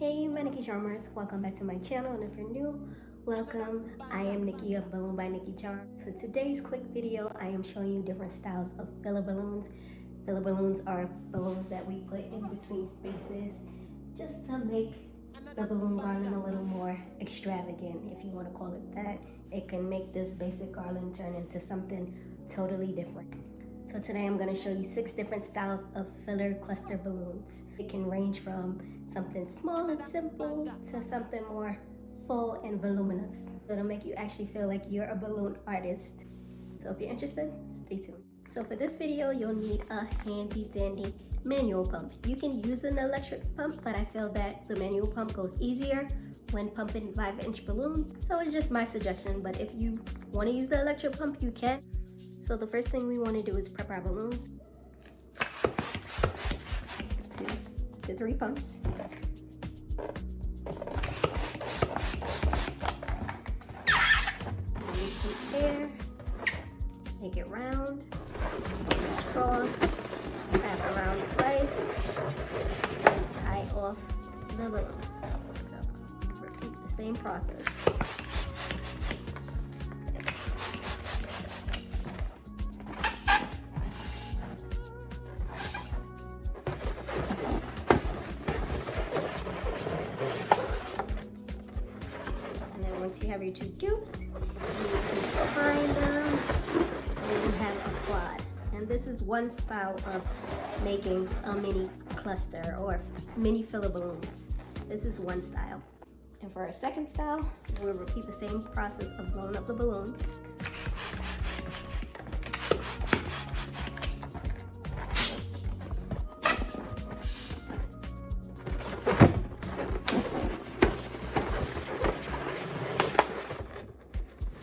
Hey my Nikki Charmers, welcome back to my channel, and if you're new, welcome. I am Nikki of Balloon by Nikki Charm. So today's quick video, I am showing you different styles of filler balloons. Filler balloons are balloons that we put in between spaces just to make the balloon garland a little more extravagant, if you want to call it that. It can make this basic garland turn into something totally different. So today I'm going to show you 6 different styles of filler cluster balloons. It can range from something small and simple to something more full and voluminous. It'll make you actually feel like you're a balloon artist. So if you're interested, stay tuned. So for this video, you'll need a handy dandy manual pump. You can use an electric pump, but I feel that the manual pump goes easier when pumping 5-inch balloons. So it's just my suggestion, but if you want to use the electric pump, you can. So the first thing we want to do is prep our balloons. 2 to 3 pumps. Need some air. Make it round. Cross. Wrap around twice. And tie off the balloon. So repeat the same process. Once you have your 2 dupes, you combine them, and you have a quad. And this is one style of making a mini cluster or mini filler balloons. This is one style. And for our second style, we'll repeat the same process of blowing up the balloons.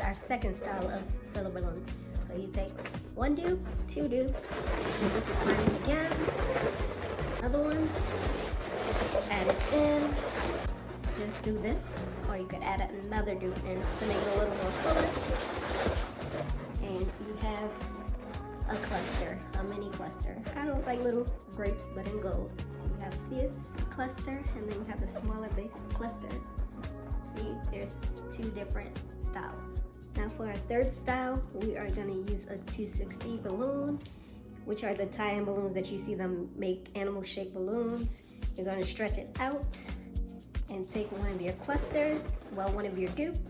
Our second style of filler balloons. So you take 1 dupe, 2 dupes, and this is mine again. Another one, add it in. Just do this, or you could add another dupe in to make it a little more fuller. And you have a cluster, a mini cluster. Kind of like little grapes, but in gold. So you have this cluster, and then you have the smaller basic cluster. See, there's 2 different styles. Now for our third style, we are going to use a 260 balloon, which are the tie-in balloons that you see them make animal-shaped balloons. You're going to stretch it out and take one of your clusters, well, one of your dupes,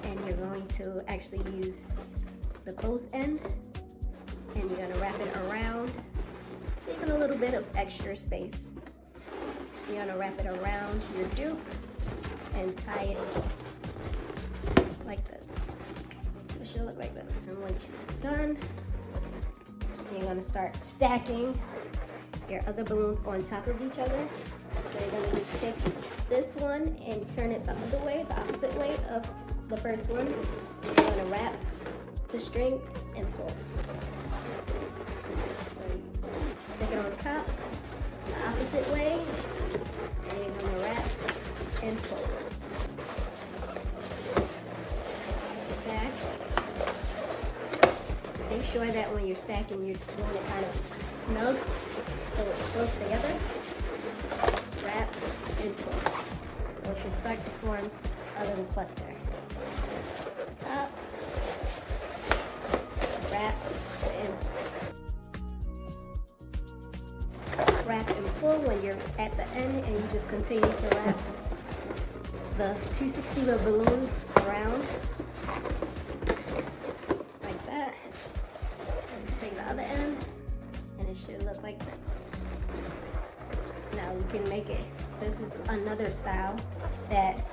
and you're going to actually use the closed end, and you're going to wrap it around, leaving a little bit of extra space. You're going to wrap it around your dupe and tie it like this. It should look like this. And once you're done, you're going to start stacking your other balloons on top of each other. So you're going to just take this one and turn it the other way, the opposite way of the first one. You're going to wrap the string and pull. So you stick it on top, the opposite way, and you're going to wrap and pull. Stack. Make sure that when you're stacking, you're doing it kind of snug, so it's close together. Wrap and pull. So it should start to form a little cluster. Top, wrap and pull when you're at the end, and you just continue to wrap the 260 balloon around. Take the other end, and it should look like this. Now you can make it, this is another style that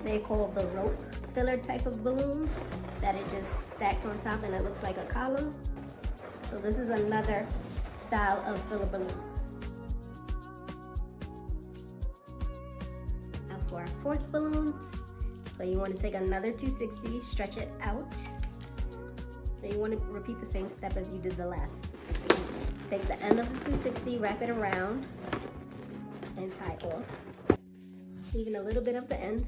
they call the rope filler type of balloon, that it just stacks on top and it looks like a column. So this is another style of filler balloons. Now for our fourth balloon, so you want to take another 260, stretch it out. So you want to repeat the same step as you did the last. Take the end of the 260, wrap it around, and tie off. Leaving a little bit of the end,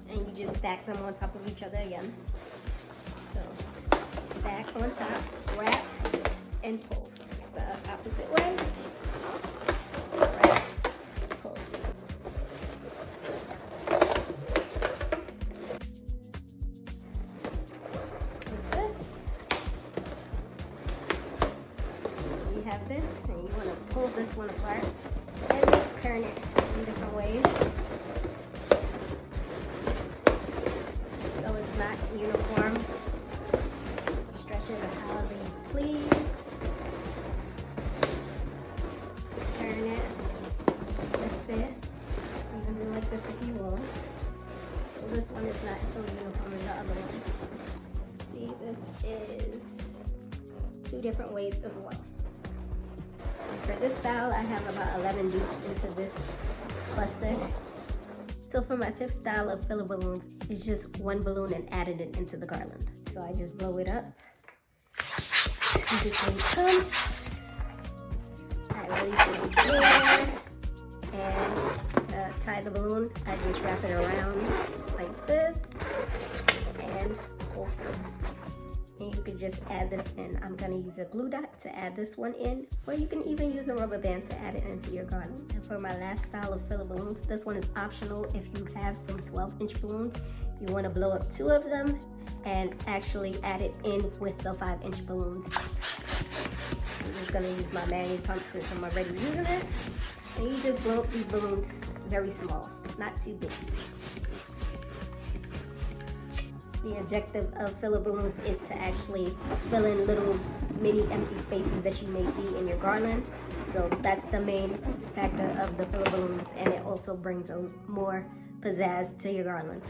and you just stack them on top of each other again. So stack on top, wrap, and pull. The opposite way. Wrap, pull. this one apart and just turn it in different ways. So it's not uniform. Stretch it however you please. Turn it, twist it. You can do like this if you want. So this one is not so uniform as the other one. See, this is 2 different ways as well. For this style, I have about 11 dupes into this cluster. So for my 5th style of filler balloons, it's just 1 balloon and added it into the garland. So I just blow it up. See this way it comes. I release it there. And to tie the balloon, I just wrap it around like this and open. And you could just add this in. I'm gonna use a glue dot to add this one in, or you can even use a rubber band to add it into your garland. And for my last style of filler balloons, this one is optional if you have some 12-inch balloons. You wanna blow up 2 of them and actually add it in with the 5-inch balloons. I'm just gonna use my manual pump since I'm already using it. And you just blow up these balloons very small, not too big. The objective of filler balloons is to actually fill in little mini empty spaces that you may see in your garland. So that's the main factor of the filler balloons, and it also brings a more pizzazz to your garland.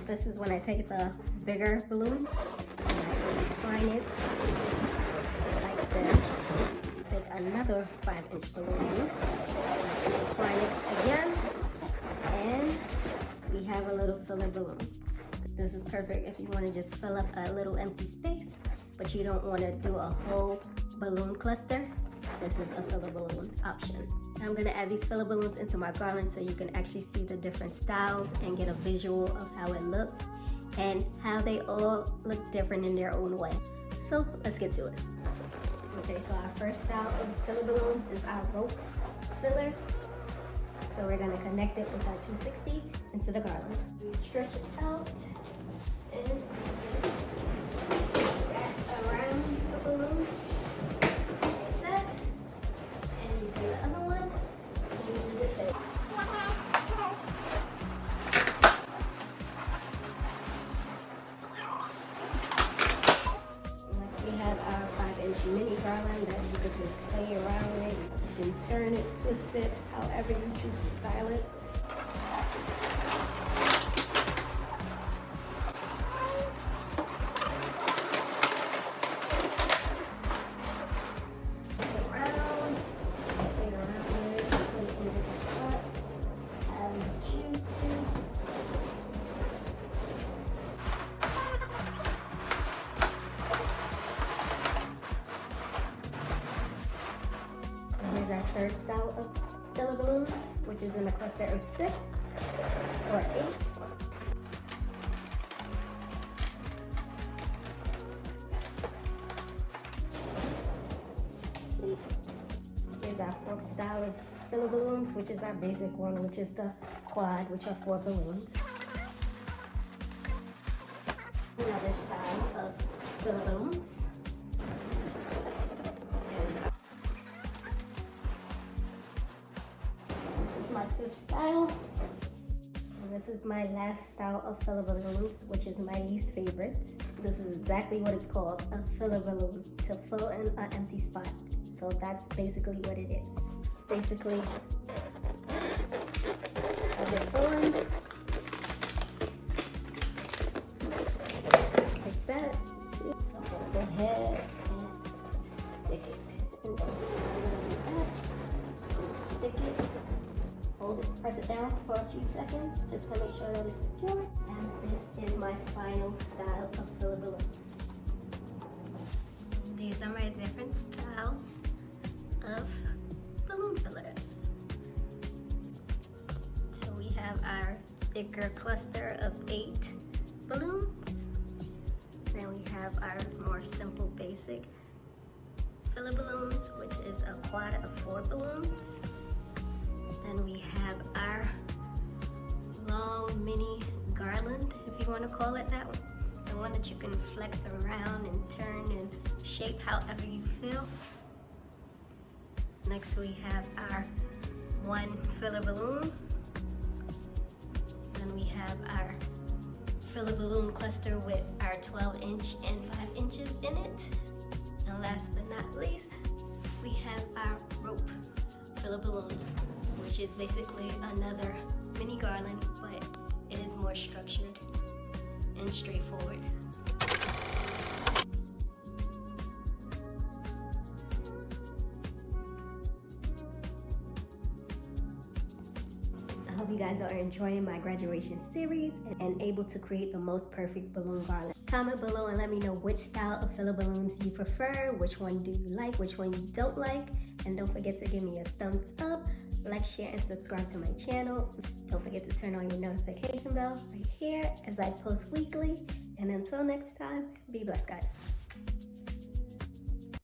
This is when I take the bigger balloons and I twine it like this. Take another 5-inch balloon, twine it again, and we have a little filler balloon. This is perfect if you want to just fill up a little empty space, but you don't want to do a whole balloon cluster. This is a filler balloon option. I'm going to add these filler balloons into my garland so you can actually see the different styles and get a visual of how it looks and how they all look different in their own way. So let's get to it. Okay, so our first style of filler balloons is our rope filler. So we're going to connect it with our 260 into the garland. We stretch it out and wrap around the balloon like that. And you do the other one and you do the same. Next we have our 5-inch mini garland that you could just play around with. You can turn it, twist it, however you choose to style it. Here's our third style of filler balloons, which is in a cluster of 6 or 8. Here's our 4th style of filler balloons, which is our basic one, which is the quad, which are 4 balloons. Another style of filler balloons. My 5th style, and this is my last style of filler balloons, which is my least favorite. This is exactly what it's called, a filler balloon, to fill in an empty spot. So that's basically what it is. Basically, a bit formed like that. So I'm gonna go ahead and stick it. And stick it. Hold it, press it down for a few seconds just to make sure that it's secure. And this is my final style of filler balloons. These are my different styles of balloon fillers. So we have our thicker cluster of 8 balloons. Then we have our more simple basic filler balloons, which is a quad of 4 balloons. Then we have our long mini garland, if you want to call it that, the one that you can flex around and turn and shape however you feel. Next we have our one filler balloon. Then we have our filler balloon cluster with our 12-inch and 5 inches in it. And last but not least, we have our rope filler balloon, which is basically another mini garland, but it is more structured and straightforward. I hope you guys are enjoying my graduation series and able to create the most perfect balloon garland. Comment below and let me know which style of filler balloons you prefer, which one do you like, which one you don't like, and don't forget to give me a thumbs up, like, share, and subscribe to my channel. Don't forget to turn on your notification bell right here as I post weekly. And until next time, be blessed, guys.